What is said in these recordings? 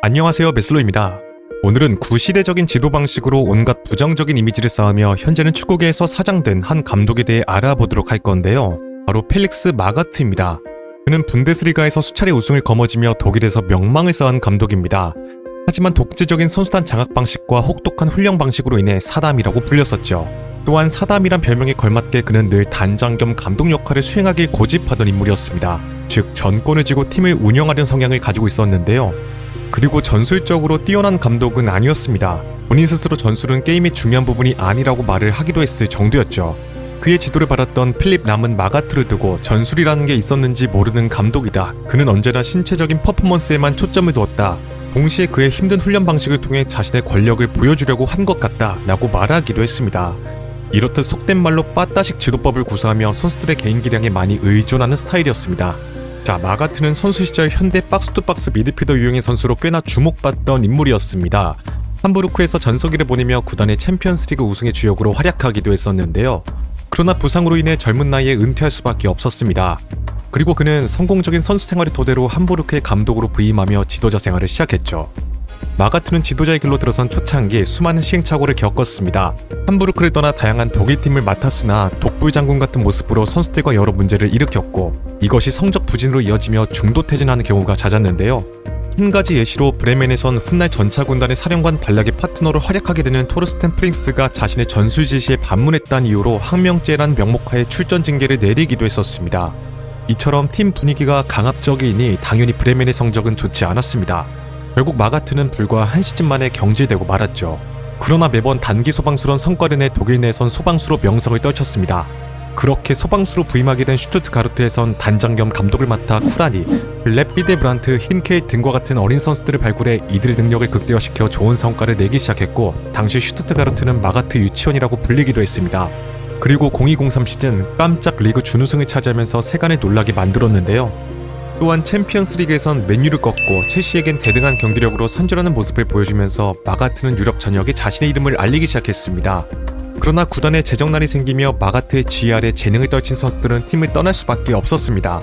안녕하세요, 메슬로입니다. 오늘은 구시대적인 지도 방식으로 온갖 부정적인 이미지를 쌓으며 현재는 축구계에서 사장된 한 감독에 대해 알아보도록 할 건데요. 바로 펠릭스 마가트입니다. 그는 분데스리가에서 수차례 우승을 거머쥐며 독일에서 명망을 쌓은 감독입니다. 하지만 독재적인 선수단 장악 방식과 혹독한 훈련 방식으로 인해 사담이라고 불렸었죠. 또한 사담이란 별명에 걸맞게 그는 늘 단장 겸 감독 역할을 수행하길 고집하던 인물이었습니다. 즉 전권을 쥐고 팀을 운영하려는 성향을 가지고 있었는데요. 그리고 전술적으로 뛰어난 감독은 아니었습니다. 본인 스스로 전술은 게임의 중요한 부분이 아니라고 말을 하기도 했을 정도였죠. 그의 지도를 받았던 필립 람은 마가트를 두고 전술이라는 게 있었는지 모르는 감독이다. 그는 언제나 신체적인 퍼포먼스에만 초점을 두었다. 동시에 그의 힘든 훈련 방식을 통해 자신의 권력을 보여주려고 한 것 같다 라고 말하기도 했습니다. 이렇듯 속된 말로 빠따식 지도법을 구사하며 선수들의 개인 기량에 많이 의존하는 스타일이었습니다. 자, 마가트는 선수 시절 현대 박스투박스 미드필더 유형의 선수로 꽤나 주목받던 인물이었습니다. 함부르크에서 전성기를 보내며 구단의 챔피언스리그 우승의 주역으로 활약하기도 했었는데요. 그러나 부상으로 인해 젊은 나이에 은퇴할 수밖에 없었습니다. 그리고 그는 성공적인 선수 생활을 토대로 함부르크의 감독으로 부임하며 지도자 생활을 시작했죠. 마가트는 지도자의 길로 들어선 초창기에 수많은 시행착오를 겪었습니다. 함부르크를 떠나 다양한 독일팀을 맡았으나 독불장군 같은 모습으로 선수들과 여러 문제를 일으켰고, 이것이 성적 부진으로 이어지며 중도 퇴진하는 경우가 잦았는데요. 한 가지 예시로 브레멘에선 훗날 전차군단의 사령관 발락의 파트너로 활약하게 되는 토르스텐 프링스가 자신의 전술 지시에 반문했다는 이유로 항명죄란 명목하에 출전 징계를 내리기도 했었습니다. 이처럼 팀 분위기가 강압적이니 당연히 브레멘의 성적은 좋지 않았습니다. 결국 마가트는 불과 한 시즌 만에 경질되고 말았죠. 그러나 매번 단기 소방수론 성과를 내 독일 내선 소방수로 명성을 떨쳤습니다. 그렇게 소방수로 부임하게 된 슈투트가르트에선 단장 겸 감독을 맡아 쿠라니, 블렛 비데브란트, 힌켈 등과 같은 어린 선수들을 발굴해 이들의 능력을 극대화시켜 좋은 성과를 내기 시작했고, 당시 슈투트가르트는 마가트 유치원이라고 불리기도 했습니다. 그리고 0203 시즌 깜짝 리그 준우승을 차지하면서 세간을 놀라게 만들었는데요. 또한 챔피언스리그에선 맨유를 꺾고 첼시에겐 대등한 경기력으로 선전하는 모습을 보여주면서 마가트는 유럽 전역에 자신의 이름을 알리기 시작했습니다. 그러나 구단에 재정난이 생기며 마가트의 지휘 아래 재능을 떨친 선수들은 팀을 떠날 수밖에 없었습니다.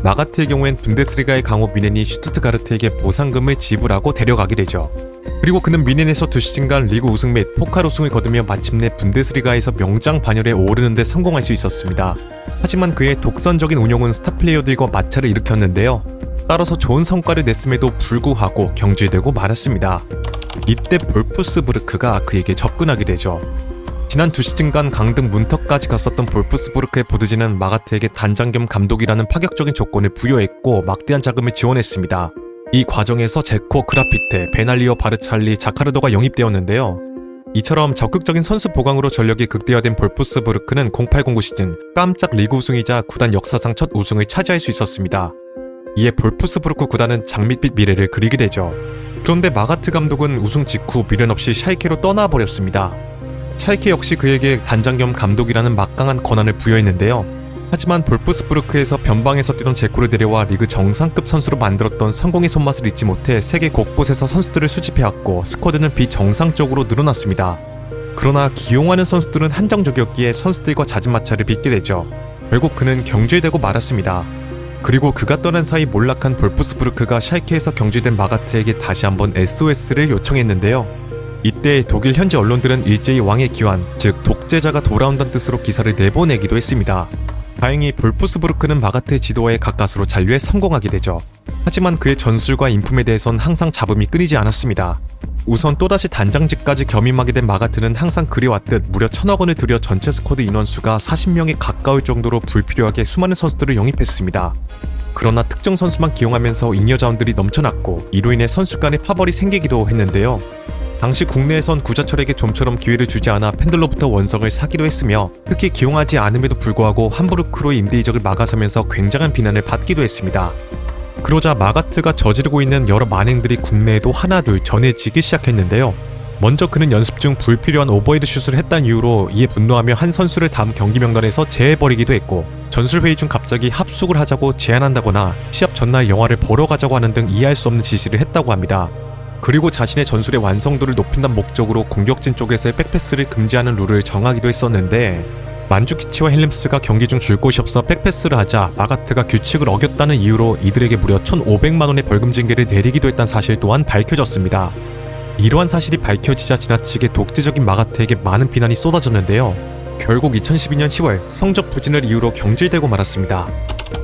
마가트의 경우엔 분데스리가의 강호 미넨이 슈투트가르트에게 보상금을 지불하고 데려가게 되죠. 그리고 그는 미넨에서 2시즌간 리그 우승 및 포칼 우승을 거두며 마침내 분데스리가에서 명장 반열에 오르는 데 성공할 수 있었습니다. 하지만 그의 독선적인 운영은 스타 플레이어들과 마찰을 일으켰는데요. 따라서 좋은 성과를 냈음에도 불구하고 경질되고 말았습니다. 이때 볼프스부르크가 그에게 접근하게 되죠. 지난 2시즌간 강등 문턱까지 갔었던 볼프스부르크의 보드진은 마가트에게 단장 겸 감독이라는 파격적인 조건을 부여했고 막대한 자금을 지원했습니다. 이 과정에서 제코, 그라피테, 베날리오, 바르찰리, 자카르도가 영입되었는데요. 이처럼 적극적인 선수 보강으로 전력이 극대화된 볼프스부르크는 0809 시즌 깜짝 리그 우승이자 구단 역사상 첫 우승을 차지할 수 있었습니다. 이에 볼프스부르크 구단은 장밋빛 미래를 그리게 되죠. 그런데 마가트 감독은 우승 직후 미련 없이 샬케로 떠나버렸습니다. 샬케 역시 그에게 단장 겸 감독이라는 막강한 권한을 부여했는데요. 하지만 볼프스부르크에서 변방에서 뛰던 제코를 데려와 리그 정상급 선수로 만들었던 성공의 손맛을 잊지 못해 세계 곳곳에서 선수들을 수집해왔고 스쿼드는 비정상적으로 늘어났습니다. 그러나 기용하는 선수들은 한정적이었기에 선수들과 잦은 마찰을 빚게 되죠. 결국 그는 경질되고 말았습니다. 그리고 그가 떠난 사이 몰락한 볼프스부르크가 샬케에서 경질된 마가트에게 다시 한번 SOS를 요청했는데요. 이때 독일 현지 언론들은 일제히 왕의 기환, 즉 독재자가 돌아온다는 뜻으로 기사를 내보내기도 했습니다. 다행히 볼프스부르크는 마가트의 지도에 가까스로 잔류에 성공하게 되죠. 하지만 그의 전술과 인품에 대해선 항상 잡음이 끊이지 않았습니다. 우선 또다시 단장직까지 겸임하게 된 마가트는 항상 그래왔듯 무려 1000억 원을 들여 전체 스쿼드 인원수가 40명에 가까울 정도로 불필요하게 수많은 선수들을 영입했습니다. 그러나 특정 선수만 기용하면서 잉여 자원들이 넘쳐났고 이로 인해 선수 간의 파벌이 생기기도 했는데요. 당시 국내에선 구자철에게 좀처럼 기회를 주지 않아 팬들로부터 원성을 사기도 했으며 특히 기용하지 않음에도 불구하고 함부르크로의 임대 이적을 막아서면서 굉장한 비난을 받기도 했습니다. 그러자 마가트가 저지르고 있는 여러 만행들이 국내에도 하나둘 전해지기 시작했는데요. 먼저 그는 연습 중 불필요한 오버헤드 슛을 했다는 이유로 이에 분노하며 한 선수를 다음 경기 명단에서 제해버리기도 했고, 전술회의 중 갑자기 합숙을 하자고 제안한다거나 시합 전날 영화를 보러 가자고 하는 등 이해할 수 없는 지시를 했다고 합니다. 그리고 자신의 전술의 완성도를 높인다는 목적으로 공격진 쪽에서의 백패스를 금지하는 룰을 정하기도 했었는데, 만주키치와 헬림스가 경기 중 줄 곳이 없어 백패스를 하자 마가트가 규칙을 어겼다는 이유로 이들에게 무려 1,500만 원의 벌금 징계를 내리기도 했다는 사실 또한 밝혀졌습니다. 이러한 사실이 밝혀지자 지나치게 독재적인 마가트에게 많은 비난이 쏟아졌는데요. 결국 2012년 10월 성적 부진을 이유로 경질되고 말았습니다.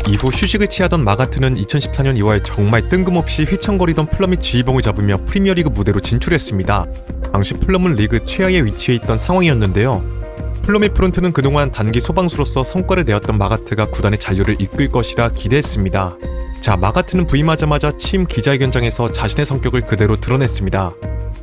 이후 휴식을 취하던 마가트는 2014년 2월 정말 뜬금없이 휘청거리던 플럼의 지휘봉을 잡으며 프리미어리그 무대로 진출했습니다. 당시 플럼은 리그 최하의 위치에 있던 상황이었는데요. 플럼의 프론트는 그동안 단기 소방수로서 성과를 내었던 마가트가 구단의 잔류를 이끌 것이라 기대했습니다. 자, 마가트는 부임하자마자 취임 기자회견장에서 자신의 성격을 그대로 드러냈습니다.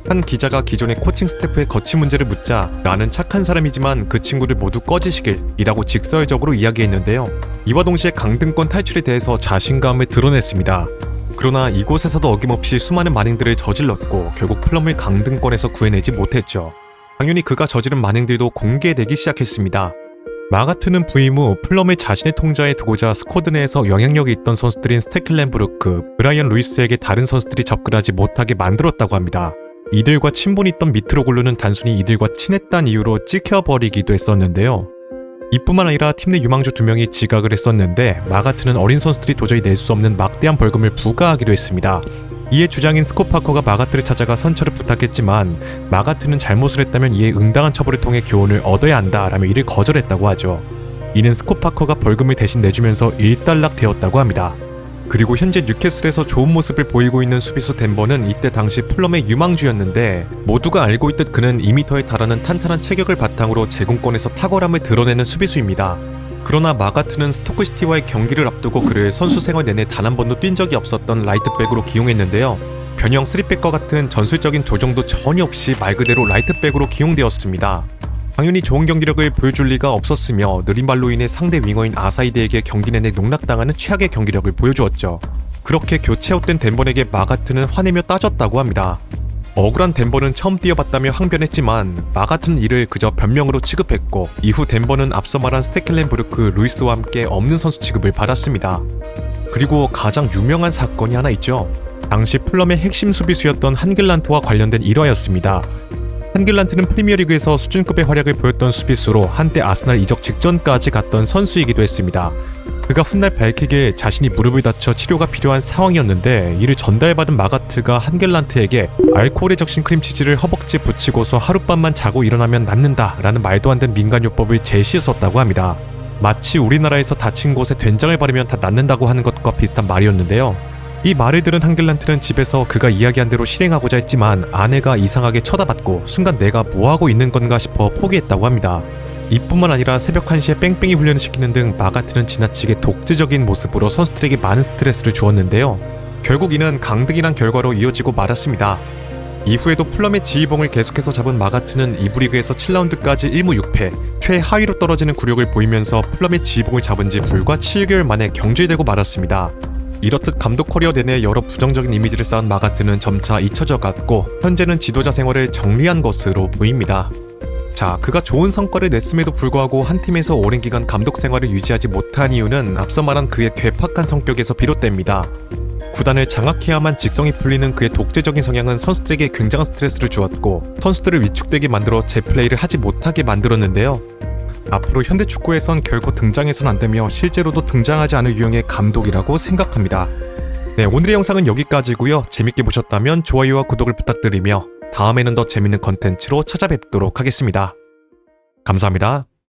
한 기자가 기존의 코칭 스태프의 거취 문제를 묻자 나는 착한 사람이지만 그 친구들 모두 꺼지시길 이라고 직설적으로 이야기했는데요. 이와 동시에 강등권 탈출에 대해서 자신감을 드러냈습니다. 그러나 이곳에서도 어김없이 수많은 만행들을 저질렀고 결국 플럼을 강등권에서 구해내지 못했죠. 당연히 그가 저지른 만행들도 공개되기 시작했습니다. 마가트는 부임 후 플럼을 자신의 통자에 두고자 스쿼드 내에서 영향력이 있던 선수들인 스테클렌부르크, 브라이언 루이스에게 다른 선수들이 접근하지 못하게 만들었다고 합니다. 이들과 친분이 있던 미트로글루는 단순히 이들과 친했다는 이유로 찍혀버리기도 했었는데요. 이뿐만 아니라 팀 내 유망주 2명이 지각을 했었는데 마가트는 어린 선수들이 도저히 낼 수 없는 막대한 벌금을 부과하기도 했습니다. 이에 주장인 스콧 파커가 마가트를 찾아가 선처를 부탁했지만 마가트는 잘못을 했다면 이에 응당한 처벌을 통해 교훈을 얻어야 한다라며 이를 거절했다고 하죠. 이는 스콧 파커가 벌금을 대신 내주면서 일단락되었다고 합니다. 그리고 현재 뉴캐슬에서 좋은 모습을 보이고 있는 수비수 덴버는 이때 당시 플럼의 유망주였는데 모두가 알고 있듯 그는 2m에 달하는 탄탄한 체격을 바탕으로 제공권에서 탁월함을 드러내는 수비수입니다. 그러나 마가트는 스토크시티와의 경기를 앞두고 그를 선수 생활 내내 단 한 번도 뛴 적이 없었던 라이트백으로 기용했는데요. 변형 3백과 같은 전술적인 조정도 전혀 없이 말 그대로 라이트백으로 기용되었습니다. 당연히 좋은 경기력을 보여줄 리가 없었으며 느린 발로 인해 상대 윙어인 아사이드에게 경기 내내 농락당하는 최악의 경기력을 보여주었죠. 그렇게 교체 헛된 덴버에게 마가트는 화내며 따졌다고 합니다. 억울한 덴버는 처음 뛰어봤다며 항변했지만 마가트는 이를 그저 변명으로 취급했고 이후 덴버는 앞서 말한 스테클렌부르크, 루이스와 함께 없는 선수 취급을 받았습니다. 그리고 가장 유명한 사건이 하나 있죠. 당시 플럼의 핵심 수비수였던 한글란트와 관련된 일화였습니다. 한글란트는 프리미어리그에서 수준급의 활약을 보였던 수비수로 한때 아스날 이적 직전까지 갔던 선수이기도 했습니다. 그가 훗날 밝히기에 자신이 무릎을 다쳐 치료가 필요한 상황이었는데 이를 전달받은 마가트가 한글란트에게 알코올에 적신 크림치즈를 허벅지에 붙이고서 하룻밤만 자고 일어나면 낫는다 라는 말도 안 되는 민간요법을 제시했었다고 합니다. 마치 우리나라에서 다친 곳에 된장을 바르면 다 낫는다고 하는 것과 비슷한 말이었는데요. 이 말을 들은 한글란트는 집에서 그가 이야기한 대로 실행하고자 했지만 아내가 이상하게 쳐다봤고 순간 내가 뭐하고 있는 건가 싶어 포기했다고 합니다. 이뿐만 아니라 새벽 1시에 뺑뺑이 훈련을 시키는 등 마가트는 지나치게 독재적인 모습으로 선수들에게 많은 스트레스를 주었는데요. 결국 이는 강등이란 결과로 이어지고 말았습니다. 이후에도 플럼의 지휘봉을 계속해서 잡은 마가트는 2부 리그에서 7라운드까지 1무 6패, 최하위로 떨어지는 굴욕을 보이면서 플럼의 지휘봉을 잡은 지 불과 7개월 만에 경질되고 말았습니다. 이렇듯 감독 커리어 내내 여러 부정적인 이미지를 쌓은 마가트는 점차 잊혀져 갔고 현재는 지도자 생활을 정리한 것으로 보입니다. 자, 그가 좋은 성과를 냈음에도 불구하고 한 팀에서 오랜 기간 감독 생활을 유지하지 못한 이유는 앞서 말한 그의 괴팍한 성격에서 비롯됩니다. 구단을 장악해야만 직성이 풀리는 그의 독재적인 성향은 선수들에게 굉장한 스트레스를 주었고 선수들을 위축되게 만들어 재플레이를 하지 못하게 만들었는데요. 앞으로 현대 축구에선 결코 등장해선 안되며 실제로도 등장하지 않을 유형의 감독이라고 생각합니다. 네, 오늘의 영상은 여기까지고요. 재밌게 보셨다면 좋아요와 구독을 부탁드리며 다음에는 더 재밌는 컨텐츠로 찾아뵙도록 하겠습니다. 감사합니다.